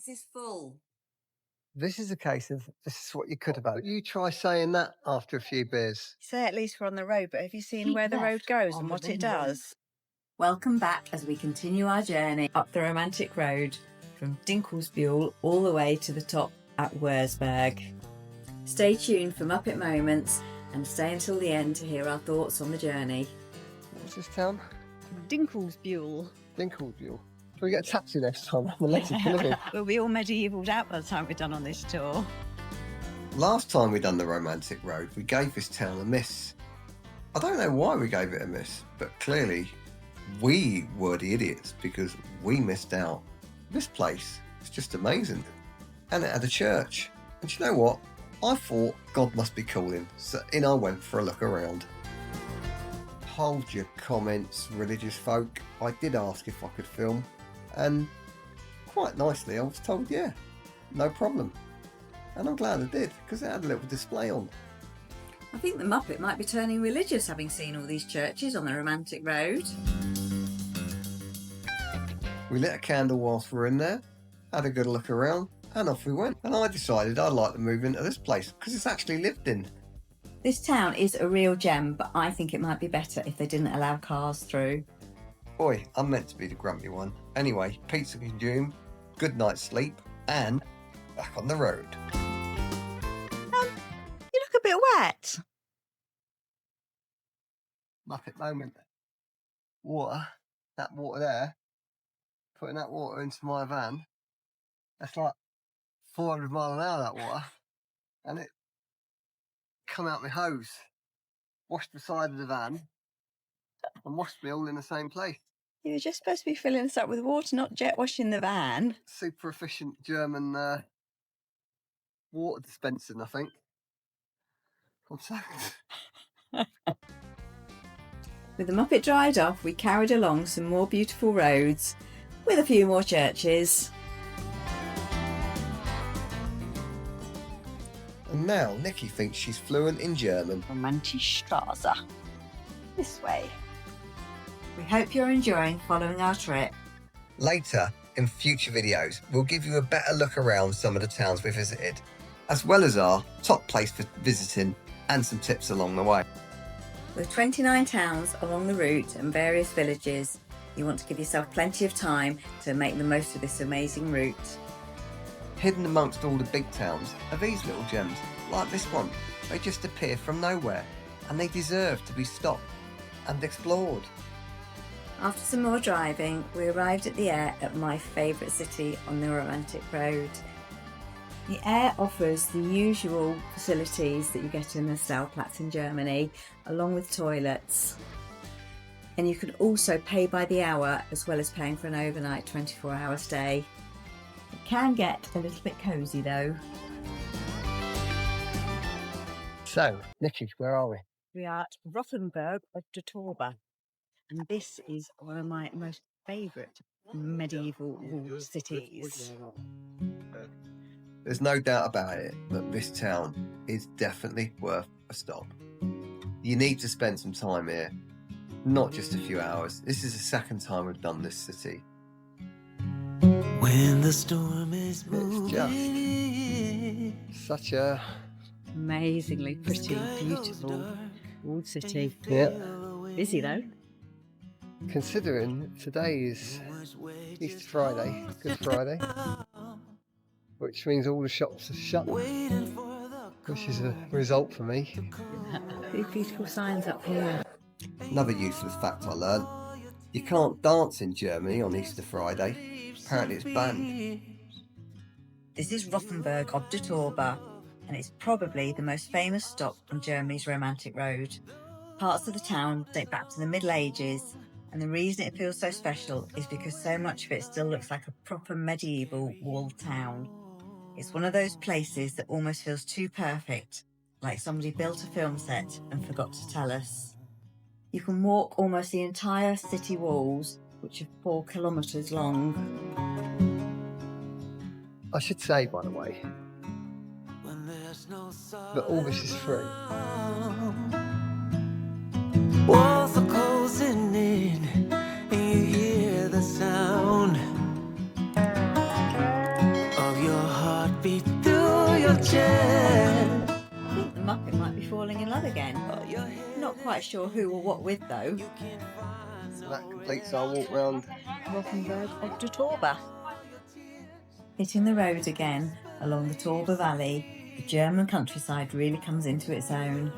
place is full. This is a case of this is what you could have had. You try saying that after a few beers. Say at least we're on the road, but have you seen Keep where the road left goes on and the what it main road. does? Welcome back as we continue our journey up the romantic road from Dinkelsbuhl all the way to the top at Wurzburg. Stay tuned for Muppet moments and stay until the end to hear our thoughts on the journey. What's this town? Dinkelsbuhl. Dinkelsbuhl. Shall we get a taxi next time? I'm elected to living. We'll be all medievaled out by the time we're done on this tour. Last time we done the romantic road, we gave this town a miss. I don't know why we gave it a miss, but clearly we were the idiots because we missed out. This place is just amazing. And it had a church. And you know what? I thought God must be calling, so in I went for a look around. Hold your comments, religious folk. I did ask if I could film, and quite nicely I was told yeah, no problem. And I'm glad I did, because it had a little display on. I think the Muppet might be turning religious having seen all these churches on the romantic road. We lit a candle whilst we were in there, had a good look around, and off we went. And I decided I'd like to move into this place, because it's actually lived in. This town is a real gem, but I think it might be better if they didn't allow cars through. Boy, I'm meant to be the grumpy one. Anyway, pizza consumed, good night's sleep, and back on the road. You look a bit wet. Muppet moment. Water, that water there, putting that water into my van, that's like 400 mile an hour, that water, and it come out my hose, washed the side of the van, and washed me all in the same place. You were just supposed to be filling us up with water, not jet washing the van. Super efficient German water dispensing, I think. I'm so... With the Muppet dried off, we carried along some more beautiful roads with a few more churches. And now Nikki thinks she's fluent in German. Romantische Straße. This way. We hope you're enjoying following our trip. Later, in future videos, we'll give you a better look around some of the towns we visited, as well as our top place for visiting and some tips along the way. With 29 towns along the route and various villages, you want to give yourself plenty of time to make the most of this amazing route. Hidden amongst all the big towns are these little gems, like this one. They just appear from nowhere, and they deserve to be stopped and explored. After some more driving, we arrived at the Aire at my favourite city on the romantic road. The Aire offers the usual facilities that you get in the Stellplatz in Germany, along with toilets. And you can also pay by the hour as well as paying for an overnight 24-hour stay. It can get a little bit cosy though. So, Nikki, where are we? We are at Rothenburg of the Torba. And this is one of my most favourite medieval walled cities. There's no doubt about it that this town is definitely worth a stop. You need to spend some time here, not just a few hours. This is the second time we've done this city. When the storm is It's just such a... Amazingly pretty, beautiful walled city. Yeah. Busy though. Considering today is Easter Friday, Good Friday, which means all the shops are shut, which is a result for me. These beautiful signs up here. Another useless fact I learned, you can't dance in Germany on Easter Friday. Apparently it's banned. This is Rothenburg ob der Torba, and it's probably the most famous stop on Germany's romantic road. Parts of the town date back to the Middle Ages, and the reason it feels so special is because so much of it still looks like a proper medieval walled town. It's one of those places that almost feels too perfect, like somebody built a film set and forgot to tell us. You can walk almost the entire city walls, which are 4 kilometres long. I should say, by the way, that all this is free. Walls are closing in, and you hear the sound your chest. I think the Muppet might be falling in love again. Not quite sure who or what with though. So that completes our walk round. Rothenburg of the Torba. Hitting the road again along the Torba Valley, the German countryside really comes into its own.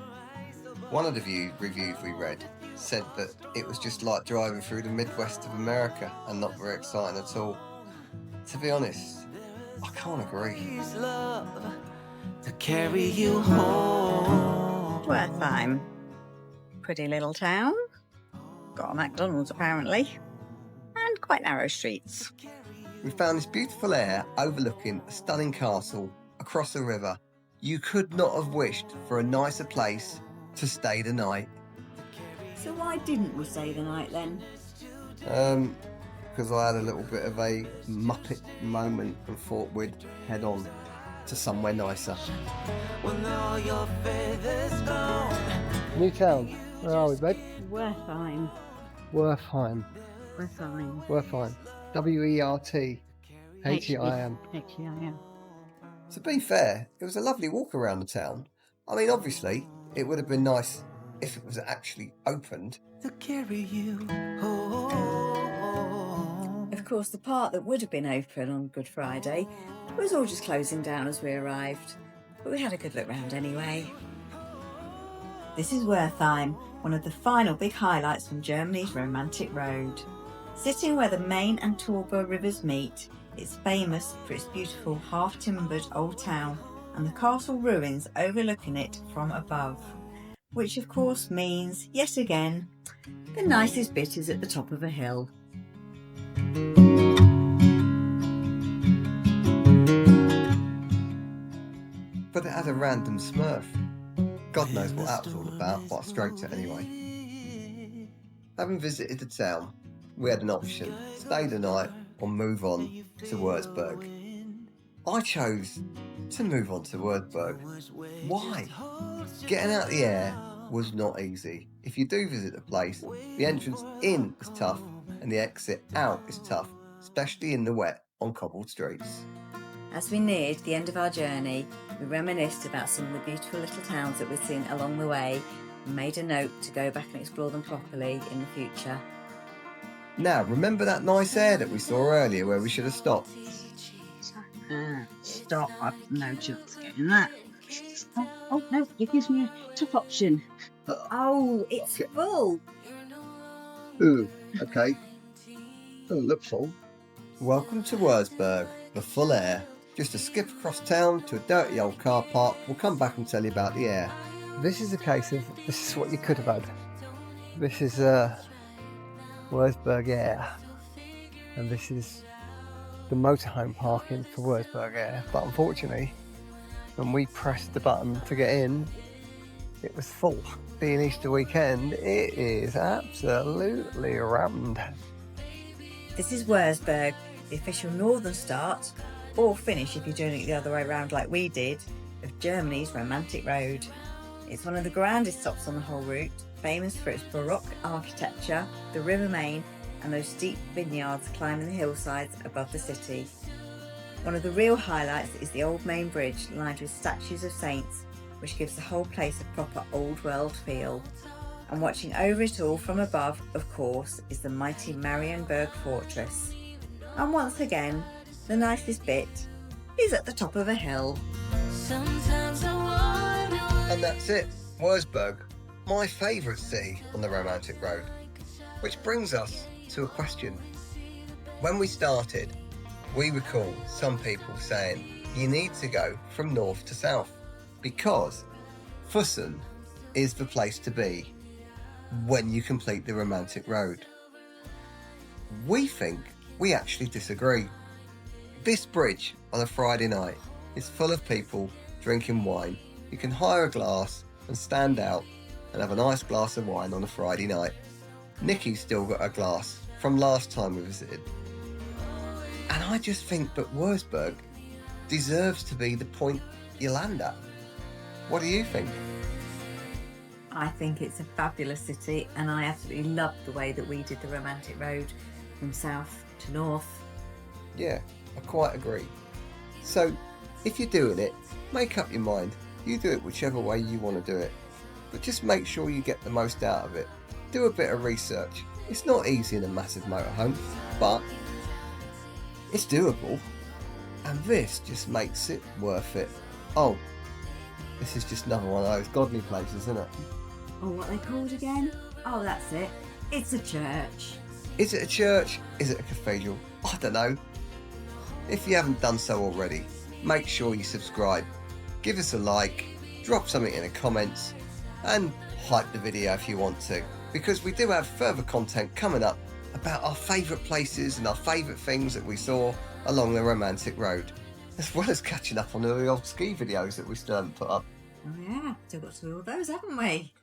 One of the reviews we read said that it was just like driving through the Midwest of America and not very exciting at all. To be honest, I can't agree. Please, love, to carry you home. Wertheim. Pretty little town. Got a McDonald's apparently. And quite narrow streets. We found this beautiful aire overlooking a stunning castle across a river. You could not have wished for a nicer place to stay the night. So why didn't we stay the night then? Because I had a little bit of a Muppet moment and thought we'd head on to somewhere nicer. When all your feathers gone. New town. Where are we, babe? Wertheim. Wertheim. Wertheim. Wertheim. W-E-R-T-H-E-I-M. H-E-I-M. To be fair, it was a lovely walk around the town. I mean, obviously, it would have been nice if it was actually opened. To carry you home. Of course, the part that would have been open on Good Friday was all just closing down as we arrived, but we had a good look round anyway. This is Wertheim, one of the final big highlights from Germany's romantic road. Sitting where the Main and Torba rivers meet, it's famous for its beautiful half-timbered old town and the castle ruins overlooking it from above, which of course means, yet again, the nicest bit is at the top of a hill. But it had a random smurf. God knows what that was all about, but I stroked it anyway. Having visited the town, we had an option, stay the night or move on to Würzburg. I chose to move on to Würzburg. Why? Getting out the aire was not easy. If you do visit the place, the entrance in is tough and the exit out is tough, especially in the wet on cobbled streets. As we neared the end of our journey, we reminisced about some of the beautiful little towns that we'd seen along the way and made a note to go back and explore them properly in the future. Now, remember that nice aire that we saw earlier where we should have stopped? Stop. I've no chance of getting that. Oh, no, it gives me a tough option. Oh, it's full! Ooh, okay. Doesn't look full. Welcome to Würzburg, the full aire. Just a skip across town to a dirty old car park. We'll come back and tell you about the aire. This is a case of this is what you could have had. This is Würzburg Air, and this is the motorhome parking for Würzburg Air. But unfortunately, when we pressed the button to get in, it was full. Being Easter weekend, it is absolutely rammed. This is Würzburg, the official northern start, or finish if you're doing it the other way around like we did, of Germany's romantic road. It's one of the grandest stops on the whole route, famous for its Baroque architecture, the River Main, and those steep vineyards climbing the hillsides above the city. One of the real highlights is the old main bridge lined with statues of saints, which gives the whole place a proper old world feel. And watching over it all from above, of course, is the mighty Marienburg fortress. And once again, the nicest bit is at the top of a hill. Sometimes I wonder. And that's it, Würzburg, my favourite city on the romantic road. Which brings us to a question. When we started, we recall some people saying you need to go from north to south because Füssen is the place to be when you complete the romantic road. We think we actually disagree. This bridge on a Friday night is full of people drinking wine. You can hire a glass and stand out and have a nice glass of wine on a Friday night. Nikki's still got a glass from last time we visited. And I just think that Würzburg deserves to be the point you land at. What do you think? I think it's a fabulous city and I absolutely loved the way that we did the romantic road from south to north. Yeah, I quite agree. So, If you're doing it, make up your mind. You do it whichever way you want to do it. But just make sure you get the most out of it. Do a bit of research. It's not easy in a massive motorhome, but it's doable. And this just makes it worth it. Oh, this is just another one of those godly places, isn't it? Oh, what are they called again? Oh, that's it. It's a church. Is it a church? Is it a cathedral? I don't know. If you haven't done so already, make sure you subscribe. Give us a like, drop something in the comments, and hype the video if you want to, because we do have further content coming up about our favourite places and our favourite things that we saw along the romantic road, as well as catching up on all the old ski videos that we still haven't put up. Oh yeah, still got to do all those, haven't we?